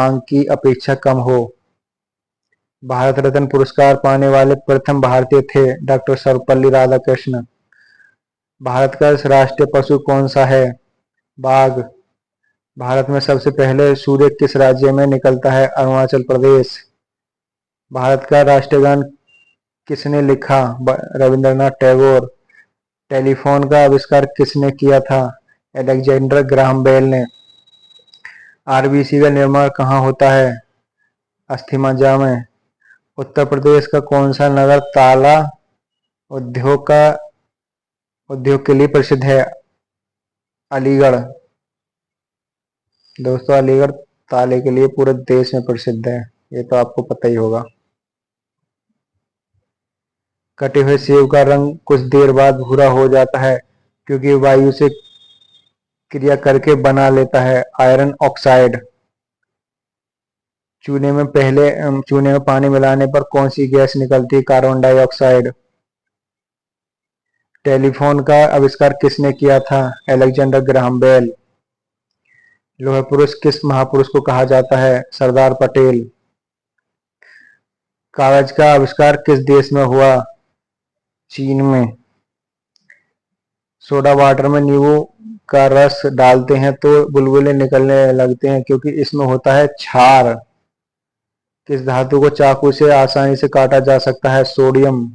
मांग की अपेक्षा कम हो। भारत रत्न पुरस्कार पाने वाले प्रथम भारतीय थे डॉक्टर सर्वपल्ली राधाकृष्णन। भारत का राष्ट्रीय पशु कौन सा है? बाघ। भारत में सबसे पहले सूर्य किस राज्य में निकलता है? अरुणाचल प्रदेश। भारत का राष्ट्रीय गान किसने लिखा? रविंद्रनाथ टैगोर। टेलीफोन का आविष्कार किसने किया था? अलेक्जेंडर ग्राहम बेल ने। आरबीसी का निर्माण कहाँ होता है? अस्थि मज्जा में। उत्तर प्रदेश का कौन सा नगर ताला उद्योग के लिए प्रसिद्ध है? अलीगढ़। दोस्तों, अलीगढ़ ताले के लिए पूरे देश में प्रसिद्ध है, ये तो आपको पता ही होगा। कटे हुए सेब का रंग कुछ देर बाद भूरा हो जाता है क्योंकि वायु से क्रिया करके बना लेता है। Iron oxide. चूने में पानी मिलाने पर कौन सी गैस निकलती है? Carbon dioxide. टेलीफोन का आविष्कार किसने किया था? Alexander Graham Bell. लौह पुरुष किस महापुरुष को कहा जाता है? सरदार पटेल। कागज का आविष्कार किस देश में हुआ? चीन में। सोडा वाटर में नींबू का रस डालते हैं तो बुलबुले निकलने लगते हैं क्योंकि इसमें होता है क्षार। किस धातु को चाकू से आसानी से काटा जा सकता है? सोडियम।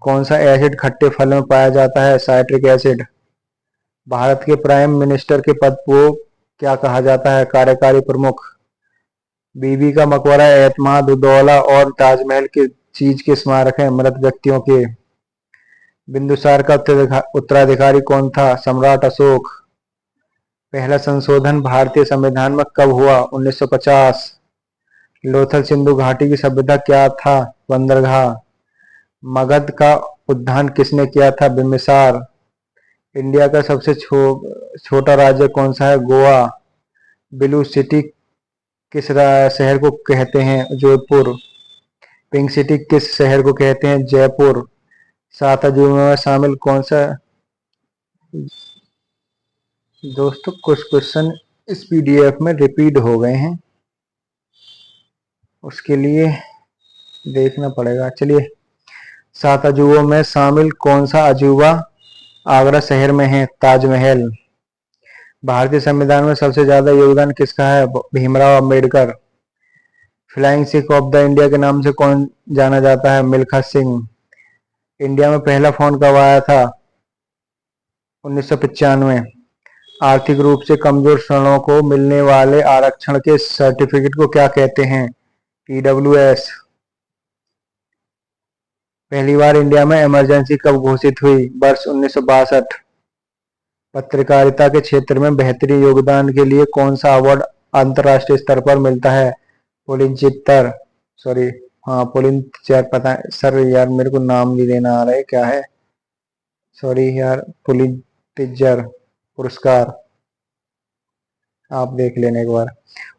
कौन सा एसिड खट्टे फल में पाया जाता है? Citric acid. भारत के प्राइम मिनिस्टर के पद को क्या कहा जाता है? कार्यकारी प्रमुख। बीबी का मकबरा, एतमाद उद्दौला और ताजमहल की चीज के स्मारक हैं? मृत व्यक्तियों के। बिंदुसार का उत्तराधिकारी कौन था? सम्राट अशोक। पहला संशोधन भारतीय संविधान में कब हुआ? 1950। लोथल सिंधु घाटी की सभ्यता क्या था? बंदरगाह। मगध का उद्यान किसने किया था? बिम्बिसार। इंडिया का सबसे छोटा राज्य कौन सा है? गोवा। ब्लू सिटी किस शहर को कहते हैं? जोधपुर। पिंक सिटी किस शहर को कहते हैं? जयपुर। 7 अजूबों में शामिल कौन सा? दोस्तों, कुछ क्वेश्चन इस पीडीएफ में रिपीट हो गए हैं, उसके लिए देखना पड़ेगा। चलिए, 7 अजूबों में शामिल कौन सा अजूबा आगरा शहर में है? ताजमहल। भारतीय संविधान में सबसे ज्यादा योगदान किसका है? Bhimrao Ambedkar. Flying Sikh of the India के नाम से कौन जाना जाता है? मिल्खा सिंह। इंडिया में पहला फोन कब आया था? 1995। आर्थिक रूप से कमजोर श्रेणियों को मिलने वाले आरक्षण के सर्टिफिकेट को क्या कहते हैं? ईडब्ल्यूएस। पहली बार इंडिया में इमरजेंसी कब घोषित हुई? वर्ष 1962। पत्रकारिता के क्षेत्र में बेहतरीन योगदान के लिए कौन सा अवार्ड अंतर्राष्ट्रीय स्तर पर मिलता है? पुलित्जर। सॉरी, हाँ, पुलित्जर। पता है सर, यार मेरे को नाम भी देना आ रहा है, क्या है? सॉरी यार, पुलित्जर पुरस्कार, आप देख लेने एक बार।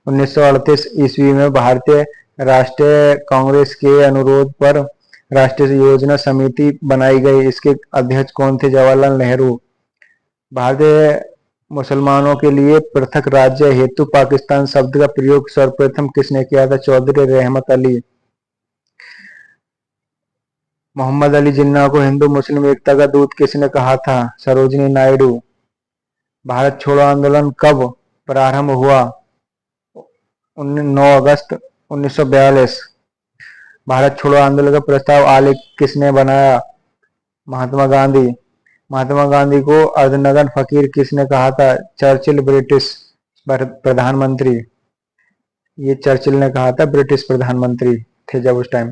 1938 ईस्वी में भारतीय राष्ट्रीय कांग्रेस के अनुरोध पर राष्ट्रीय योजना समिति बनाई गई। इसके अध्यक्ष कौन थे? जवाहरलाल नेहरू। भारतीय मुसलमानों के लिए पृथक राज्य हेतु पाकिस्तान शब्द का प्रयोग सर्वप्रथम किसने किया था? चौधरी रहमत अली। मोहम्मद अली जिन्ना को हिंदू मुस्लिम एकता का दूत किसने कहा था? सरोजिनी नायडू। भारत छोड़ो आंदोलन कब प्रारंभ हुआ? 9 अगस्त 1942। भारत छोड़ो आंदोलन का प्रस्ताव आलेख किसने बनाया? महात्मा गांधी। महात्मा गांधी को अर्धनग्न फकीर किसने कहा था? चर्चिल, ब्रिटिश प्रधानमंत्री। ये चर्चिल ने कहा था, ब्रिटिश प्रधानमंत्री थे जब उस टाइम।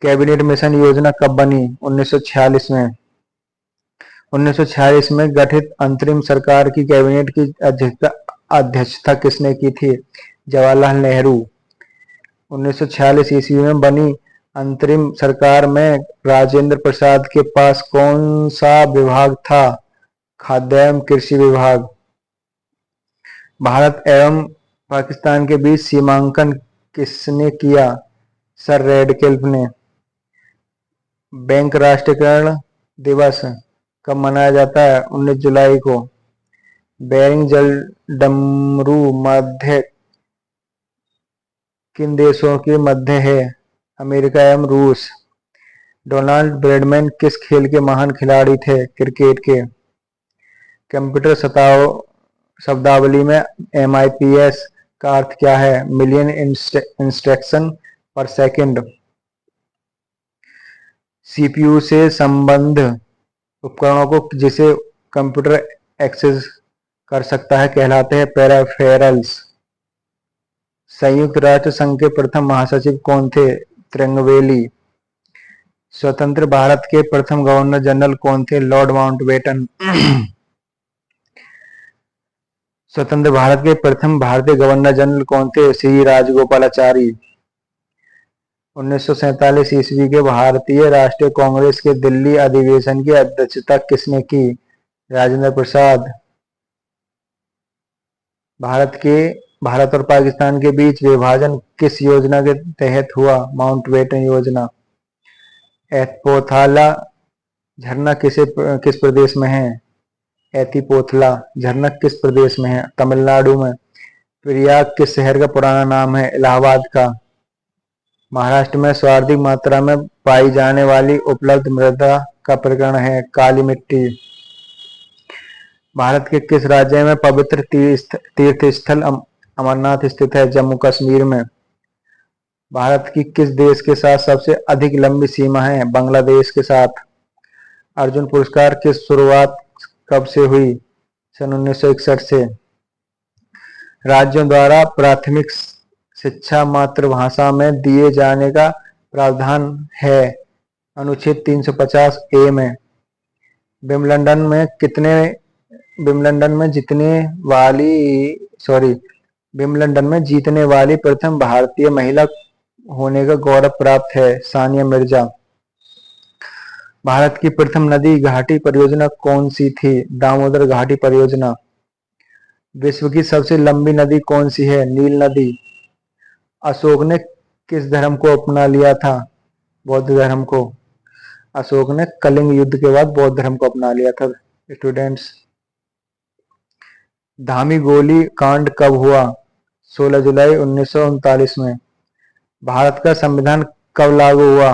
कैबिनेट मिशन योजना कब बनी? 1946 में। 1946 में गठित अंतरिम सरकार की कैबिनेट की अध्यक्षता किसने की थी? जवाहरलाल नेहरू। 1946 ईस्वी में बनी अंतरिम सरकार में राजेंद्र प्रसाद के पास कौन सा विभाग था? खाद्य एवं कृषि विभाग। भारत एवं पाकिस्तान के बीच सीमांकन किसने किया? सर रेडक्लिफ ने। बैंक राष्ट्रीयकरण दिवस कब मनाया जाता है? 19 जुलाई को। बेरिंग जल डमरू मध्य किन देशों के मध्य है? अमेरिका एवं रूस। डोनाल्ड ब्रैडमैन किस खेल के महान खिलाड़ी थे? क्रिकेट के। कंप्यूटर शब्दावली में MIPS का अर्थ क्या है? मिलियन इंस्ट्रक्शन पर सेकंड। CPU से संबद्ध उपकरणों को जिसे कंप्यूटर एक्सेस कर सकता है कहलाते हैं पेरिफेरल्स। संयुक्त राष्ट्र संघ के प्रथम महासचिव कौन थे? त्रिंगवेली। स्वतंत्र भारत के प्रथम गवर्नर जनरल कौन थे? Lord Mountbatten. स्वतंत्र भारत के प्रथम भारतीय गवर्नर जनरल कौन थे? श्री राजगोपालाचारी। 1947 ईस्वी के भारतीय राष्ट्रीय कांग्रेस के दिल्ली अधिवेशन की अध्यक्षता किसने की? राजेंद्र प्रसाद। भारत और पाकिस्तान के बीच विभाजन किस योजना के तहत हुआ? माउंटबेटन योजना। एतपोथाला झरना किस प्रदेश में है? एतिपोथला झरना किस प्रदेश में है? तमिलनाडु में। प्रयाग किस शहर का पुराना नाम है? इलाहाबाद का। महाराष्ट्र में सर्वाधिक मात्रा में पाई जाने वाली उपलब्ध मृदा का प्रकार है? काली मिट्टी। भारत के किस राज्य में पवित्र तीर्थ स्थल अमरनाथ स्थित है? जम्मू कश्मीर में। भारत की किस देश के साथ सबसे अधिक लंबी सीमा है? बांग्लादेश के साथ। अर्जुन पुरस्कार की शुरुआत कब से हुई? सन 1961 से। राज्यों द्वारा प्राथमिक शिक्षा मातृभाषा में दिए जाने का प्रावधान है अनुच्छेद 350A में। विंबलडन में जीतने वाली प्रथम भारतीय महिला होने का गौरव प्राप्त है सानिया मिर्जा। भारत की प्रथम नदी घाटी परियोजना कौन सी थी? दामोदर घाटी परियोजना। विश्व की सबसे लंबी नदी कौन सी है? नील नदी। अशोक ने किस धर्म को अपना लिया था? बौद्ध धर्म को। अशोक ने कलिंग युद्ध के बाद बौद्ध धर्म को अपना लिया था। स्टूडेंट्स, धामी गोली कांड कब हुआ? 16 जुलाई 1939 में। भारत का संविधान कब लागू हुआ?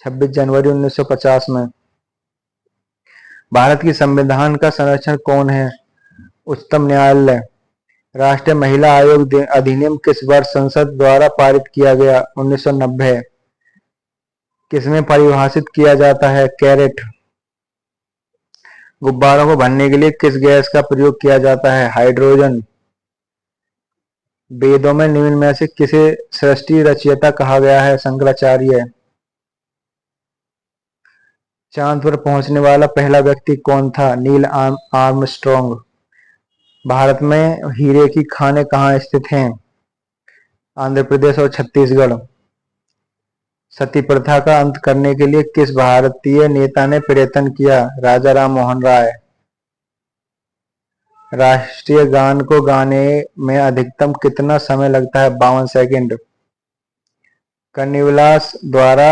26 जनवरी 1950 में। भारत की संविधान का संरक्षण कौन है? उच्चतम न्यायालय। राष्ट्रीय महिला आयोग अधिनियम किस वर्ष संसद द्वारा पारित किया गया? 1990। किसमें परिभाषित किया जाता है? कैरेट। गुब्बारों को भरने के लिए किस गैस का प्रयोग किया जाता है? हाइड्रोजन। वेदों में निम्न में से किसे सृष्टि रचयिता कहा गया है? शंकराचार्य। चांद पर पहुंचने वाला पहला व्यक्ति कौन था? Neil Armstrong. भारत में हीरे की खानें कहाँ स्थित हैं? आंध्र प्रदेश और छत्तीसगढ़। सती प्रथा का अंत करने के लिए किस भारतीय नेता ने प्रयत्न किया? राजा राम मोहन राय। राष्ट्रीय गान को गाने में अधिकतम कितना समय लगता है? 52 सेकंड। कर्निवालिस द्वारा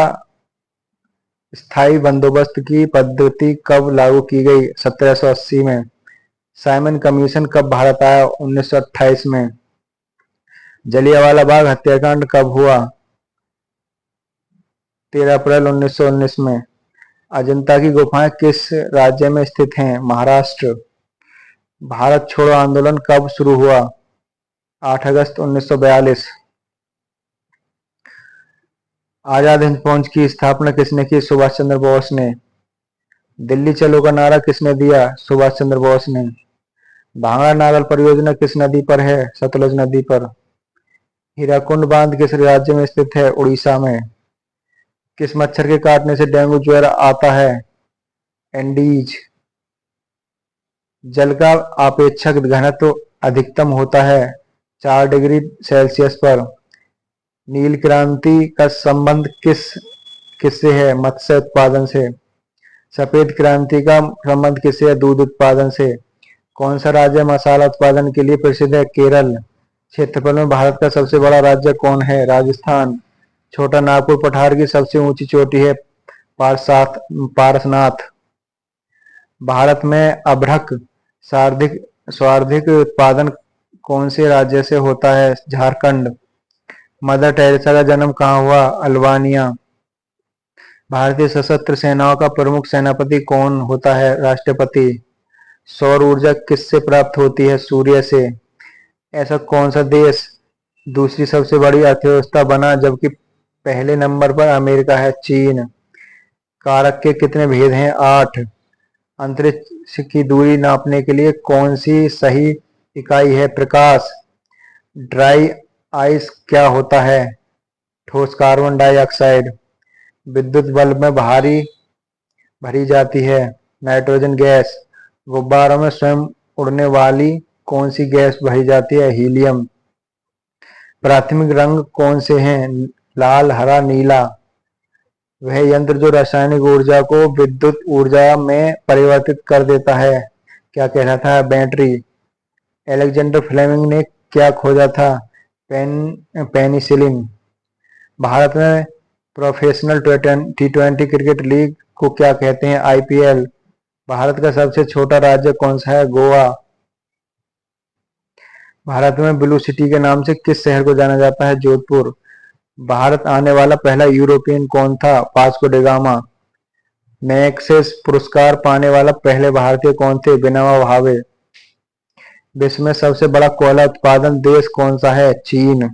स्थायी बंदोबस्त की पद्धति कब लागू की गई? 1780 में। साइमन कमीशन कब भारत आया? 1928 में। जलियांवाला बाग हत्याकांड कब हुआ? 13 अप्रैल 1919 में। अजंता की गुफाएं किस राज्य में स्थित हैं? महाराष्ट्र। भारत छोड़ो आंदोलन कब शुरू हुआ? 8 अगस्त 1942। आजाद हिंद फौज की स्थापना किसने की? सुभाष चंद्र बोस ने। दिल्ली चलो का नारा किसने दिया? सुभाष चंद्र बोस ने। भांगड़ा नागल परियोजना किस नदी पर है? सतलुज नदी पर। हीराकुंड बांध किस राज्य में स्थित है? उड़ीसा में। किस मच्छर के काटने से डेंगू ज्वर आता है? एंडीज। जल का आपेक्षिक घनत्व अधिकतम होता है 4 डिग्री सेल्सियस पर। नील क्रांति का संबंध किससे है? मत्स्य उत्पादन से। सफेद क्रांति का संबंध किससे है? दूध उत्पादन से। कौन सा राज्य मसाला उत्पादन के लिए प्रसिद्ध है? केरल। क्षेत्रफल में भारत का सबसे बड़ा राज्य कौन है? राजस्थान। छोटा नागपुर पठार की सबसे ऊंची चोटी है पारसनाथ। भारत में अभ्रक सर्वाधिक उत्पादन कौन से राज्य से होता है? झारखंड। मदर टेरेसा का जन्म कहाँ हुआ? अल्बानिया। भारतीय सशस्त्र सेनाओं का प्रमुख सेनापति कौन होता है? राष्ट्रपति। सौर ऊर्जा किससे प्राप्त होती है? सूर्य से। ऐसा कौन सा देश दूसरी सबसे बड़ी अर्थव्यवस्था बना जबकि पहले नंबर पर अमेरिका है? चीन। कारक के कितने भेद हैं? 8। अंतरिक्ष की दूरी नापने के लिए कौन सी सही इकाई है? प्रकाश। ड्राई आइस क्या होता है? ठोस कार्बन डाइऑक्साइड। विद्युत बल्ब में भरी जाती है? Nitrogen gas. गुब्बारों में स्वयं उड़ने वाली कौन सी गैस भरी जाती है? हीलियम। प्राथमिक रंग कौन से हैं? लाल, हरा, नीला। वह यंत्र जो रासायनिक ऊर्जा को विद्युत ऊर्जा में परिवर्तित कर देता है, क्या कहलाता है? बैटरी। अलेक्जेंडर फ्लेमिंग ने क्या खोजा था? पेनिसिलिन। भारत में प्रोफेशनल टी20 क्रिकेट लीग को क्या कहते हैं? आईपीएल। भारत का सबसे छोटा राज्य कौन सा है? गोवा। भारत में ब्लू सिटी के नाम से किस शहर को जाना जाता है? जोधपुर। भारत आने वाला पहला यूरोपियन कौन था? Vasco D gamma. मैग्सेसे पुरस्कार पाने वाला पहले भारतीय कौन थे? विनोबा भावे। विश्व में सबसे बड़ा कोयला उत्पादन देश कौन सा है? चीन।